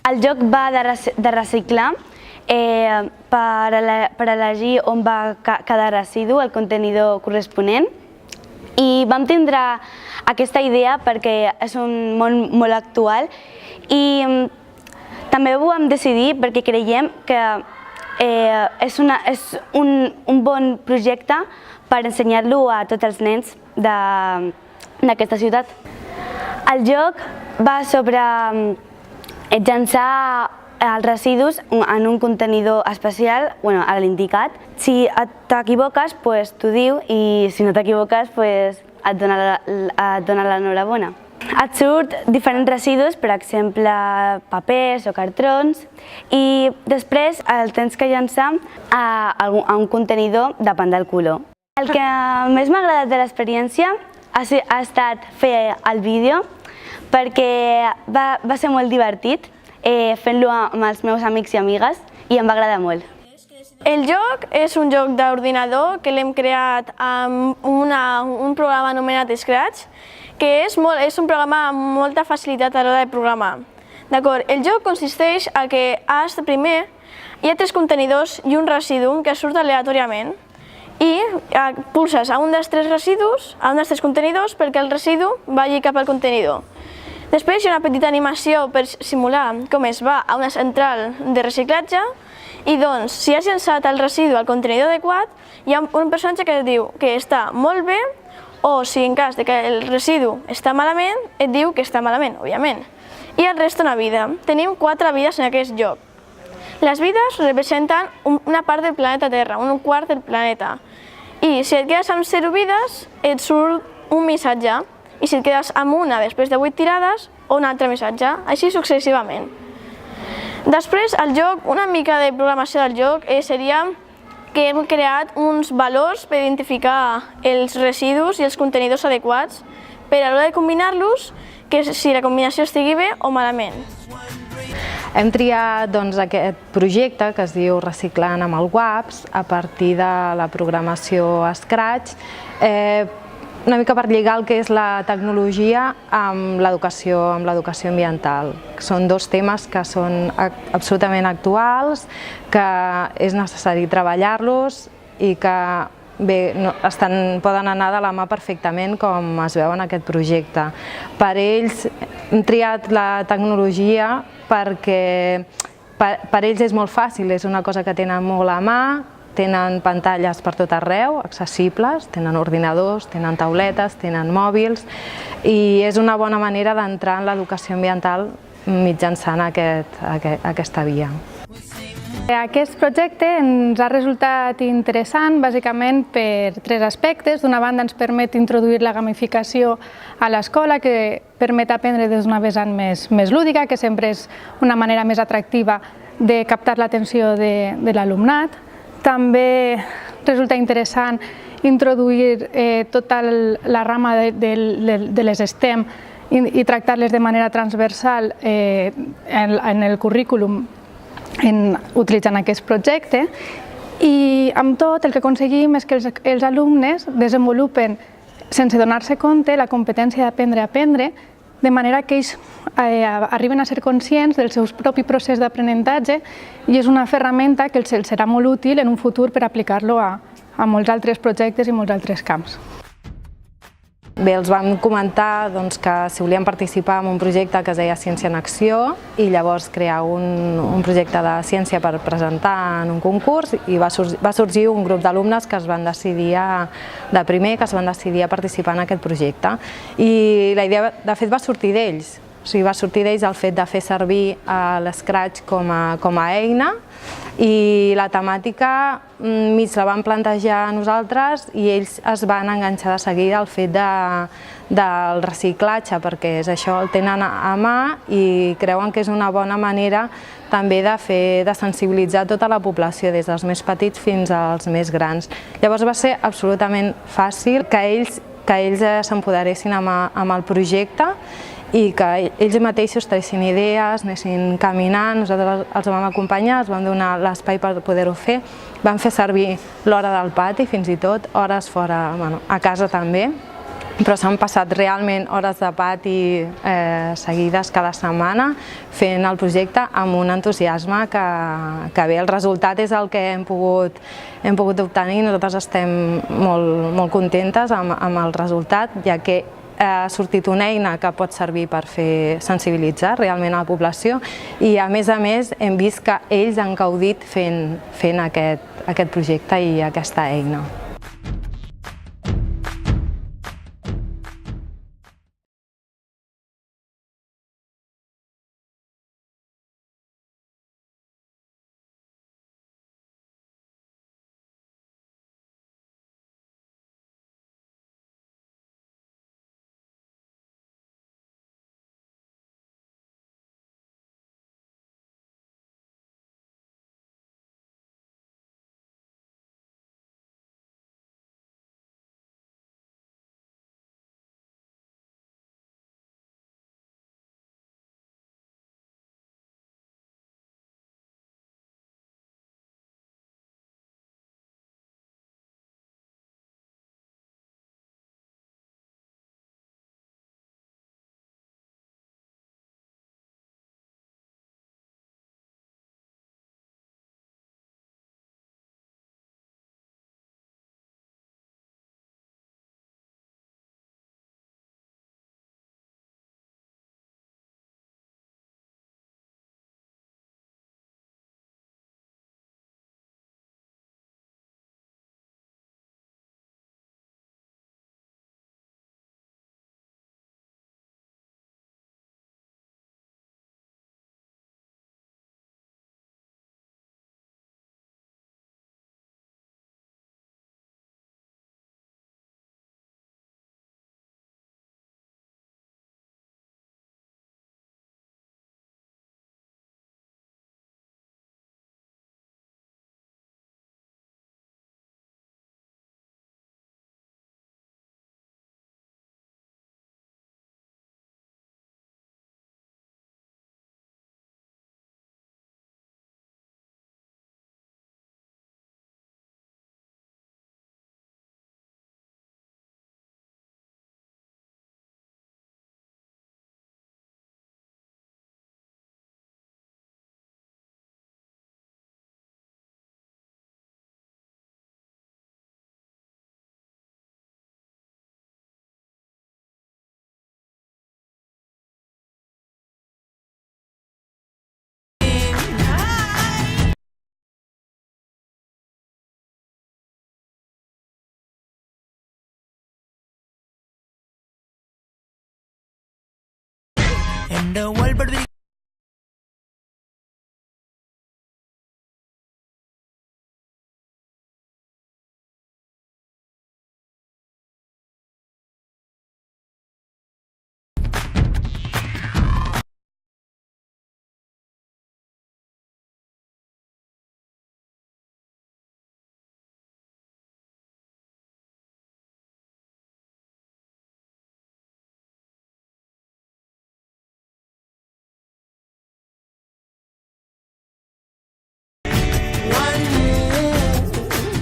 El joc va de reciclar per elegir on va cada residu, el contenidor corresponent, i vam tindre aquesta idea perquè és un món molt actual i també ho vam decidir perquè creiem que és un bon projecte per ensenyar-lo a tots els nens d'aquesta ciutat. El joc va sobre llançar els residus en un contenidor especial, a l'indicat. Si t'equivoques, t'ho diu, i si no t'equivoques, et dona l'enhorabona. Et surt diferents residus, per exemple, papers o cartrons, i després el tens que llançar a un contenidor, depèn del color. El que més m'ha agradat de l'experiència ha estat fer el vídeo, perquè va ser molt divertit fent-lo amb els meus amics i amigues i em va agradar molt. El joc és un joc d'ordinador que l'hem creat amb un programa anomenat Scratch, que és un programa amb molta facilitat a l'hora de programar. El joc consisteix en que primer hi ha 3 contenidors i un residu que surt aleatòriament i pulses a un dels 3 residus, a un dels 3 contenidors, perquè el residu vagi cap al contenidor. Després hi ha una petita animació per simular com es va a una central de reciclatge i doncs, si has llançat el residu al contenidor adequat, hi ha un personatge que et diu que està molt bé o si en cas que el residu està malament, et diu que està malament, òbviament. I el resta una vida. Tenim 4 vides en aquest joc. Les vides representen una part del planeta Terra, un quart del planeta. I si et quedes amb 0 vides, et surt un missatge. I si et quedes amb una després de 8 tirades, un altre missatge, així successivament. Després, el joc, una mica de programació del joc seria que hem creat uns valors per identificar els residus i els contenidors adequats per a l'hora de combinar-los, que si la combinació estigui bé o malament. Hem triat aquest projecte que es diu Reciclant amb el WAPS a partir de la programació Scratch, una mica per lligar el que és la tecnologia amb l'educació ambiental. Són 2 temes que són absolutament actuals, que és necessari treballar-los i que poden anar de la mà perfectament com es veu en aquest projecte. Per ells hem triat la tecnologia perquè per ells és molt fàcil, és una cosa que tenen molt a mà, tenen pantalles per tot arreu, accessibles, tenen ordinadors, tenen tauletes, tenen mòbils i és una bona manera d'entrar en l'educació ambiental mitjançant aquesta via. Aquest projecte ens ha resultat interessant bàsicament per 3 aspectes. D'una banda ens permet introduir la gamificació a l'escola, que permet aprendre des d'una vessant més lúdica, que sempre és una manera més atractiva de captar l'atenció de l'alumnat. També resulta interessant introduir tota la rama de les STEM i tractar-les de manera transversal en el currículum utilitzant aquest projecte. I amb tot el que aconseguim és que els alumnes desenvolupen, sense donar-se compte, la competència d'aprendre a aprendre, de manera que ells arriben a ser conscients del seu propi procés d'aprenentatge i és una ferramenta que els serà molt útil en un futur per aplicar-lo a molts altres projectes i molts altres camps. Bé, els vam comentar que si volien participar en un projecte que es deia Ciència en Acció i llavors crear un projecte de ciència per presentar en un concurs i va sorgir un grup d'alumnes que es van decidir de primer que es van decidir a participar en aquest projecte i la idea de fet va sortir d'ells, va sortir d'ells el fet de fer servir l'Scratch com a eina i la temàtica mig la vam plantejar nosaltres i ells es van enganxar de seguida al fet del reciclatge perquè és això, el tenen a mà i creuen que és una bona manera també de sensibilitzar tota la població, des dels més petits fins als més grans. Llavors va ser absolutament fàcil que ells s'empoderessin amb el projecte i que ells mateixos traguessin idees, anessin caminant, nosaltres els vam acompanyar, els vam donar l'espai per poder-ho fer, vam fer servir l'hora del pati fins i tot, hores fora, a casa també, però s'han passat realment hores de pati seguides cada setmana fent el projecte amb un entusiasme que bé, el resultat és el que hem pogut obtenir. Nosaltres estem molt contentes amb el resultat, ja que ha sortit una eina que pot servir per sensibilitzar realment a la població i a més hem vist que ells han gaudit fent aquest projecte i aquesta eina. In the world, but we